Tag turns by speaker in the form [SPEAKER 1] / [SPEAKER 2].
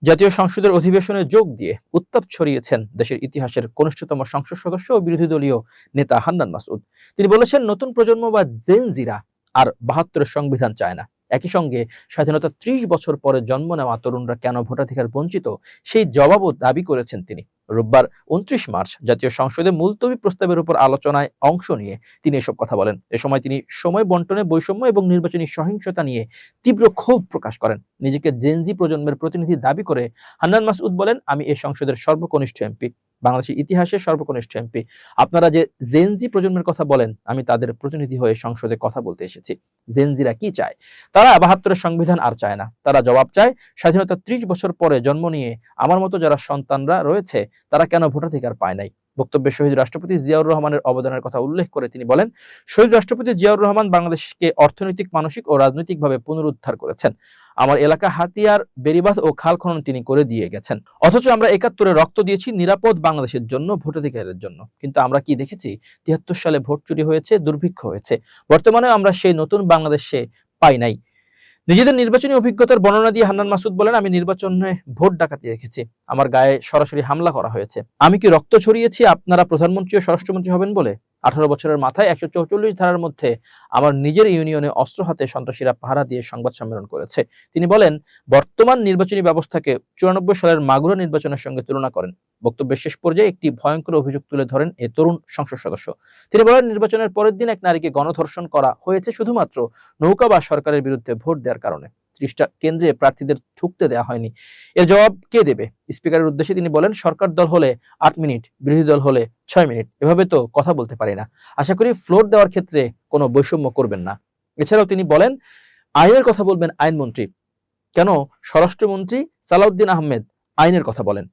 [SPEAKER 1] জাতীয় সংসদের অধিবেশনে যোগ দিয়ে উত্তাপ ছড়িয়েছেন দেশের ইতিহাসের কনিষ্ঠতম সংসদ সদস্য ও বিরোধী দলীয় নেতা হান্নান মাসুদ। তিনি বলেছেন, নতুন প্রজন্ম বা জেন জিরা আর ৭২-এর সংবিধান চায় না। একই সঙ্গে স্বাধীনতার ৩০ বছর পরে জন্ম নেওয়া তরুণরা কেন ভোটাধিকার বঞ্চিত, সেই জবাবও দাবি করেছেন তিনি। রোববার ২৯ মার্চ জাতীয় সংসদে মুলতবি প্রস্তাবের উপর আলোচনায় অংশ নিয়ে তিনি এসব কথা বলেন। এ সময় তিনি সময় বন্টনে বৈষম্য এবং নির্বাচনী সহিংসতা নিয়ে তীব্র ক্ষোভ প্রকাশ করেন। নিজেকে জেনজি প্রজন্মের প্রতিনিধি দাবি করে হান্নান মাসউদ বলেন, আমি এই সংসদের সর্বকনিষ্ঠ এমপি, বাংলাদেশের ইতিহাসের সর্বকনিষ্ঠ এমপি। আপনারা যে জেনজি প্রজন্মের কথা বলেন, আমি তাদের প্রতিনিধি হয়ে সংসদে কথা বলতে এসেছি। জেনজিরা কি চায়? তারা ৭২-এর সংবিধান আর চায় না। তারা জবাব চায়, স্বাধীনতার ৩০ বছর পরে জন্ম নিয়ে আমার মতো যারা সন্তানরা রয়েছে তারা কেন ভোটাধিকার পায় নাই। বক্তব্যে শহীদ রাষ্ট্রপতি জিয়াউর রহমানের অবদানের কথা উল্লেখ করে তিনি বলেন, শহীদ রাষ্ট্রপতি জিয়াউর রহমান বাংলাদেশকে অর্থনৈতিক, মানসিক ও রাজনৈতিকভাবে পুনরুদ্ধার করেছেন। আমার এলাকা হাতিয়ার, বেড়িবাঁধ ও খাল খনন তিনি করে দিয়ে গেছেন। অথচ আমরা ৭১-এ রক্ত দিয়েছি নিরাপদ বাংলাদেশের জন্য, ভোটাধিকারের জন্য। কিন্তু আমরা কি দেখেছি? ৭৩ সালে ভোট চুরি হয়েছে, দুর্ভিক্ষ হয়েছে। বর্তমানে আমরা সেই নতুন বাংলাদেশে পাই নাই। নিজেদের নির্বাচনী অভিজ্ঞতার বর্ণনা দিয়ে হান্নান মাসুদ বলেন, আমি নির্বাচনে ভোট ডাকাতি দেখেছি, আমার গায়ে সরাসরি হামলা করা হয়েছে। আমি কি রক্ত ছড়িয়েছি আপনারা প্রধানমন্ত্রী ও স্বরাষ্ট্রমন্ত্রী হবেন বলে? ১৮ বছরের মাথায় ১৪৪ ধারার মধ্যে আমার নিজের ইউনিয়নে অস্ত্র হাতে সন্ত্রাসীরা পাহারা দিয়ে সংবাদ সম্মেলন করেছে। তিনি বলেন, বর্তমান নির্বাচনী ব্যবস্থাকে ৯৪ সালের মাগুরা নির্বাচনের সঙ্গে তুলনা করেন। বক্তব্যের শেষ পর্যায়ে একটি ভয়ঙ্কর অভিযোগ তুলে ধরেন এ তরুণ সংসদ সদস্য। তিনি বলেন, নির্বাচনের পরের দিন এক নারীকে গণধর্ষণ করা হয়েছে শুধুমাত্র নৌকা বা সরকারের বিরুদ্ধে ভোট দেওয়ার কারণে। ৩০টা কেন্দ্রে প্রার্থীদের ঢুকতে দেওয়া হয়নি। এর জবাব কে দেবে? স্পিকারের উদ্দেশ্যে তিনি বলেন, সরকার দল হলে ৮ মিনিট, বিরোধী দল হলে ৬ মিনিট, এভাবে তো কথা বলতে পারি না। আশা করি ফ্লোর দেওয়ার ক্ষেত্রে কোনো বৈষম্য করবেন না। এছাড়াও তিনি বলেন, আইনের কথা বলবেন আইনমন্ত্রী, কেন স্বরাষ্ট্রমন্ত্রী সালাউদ্দিন আহমেদ আইনের কথা বলেন?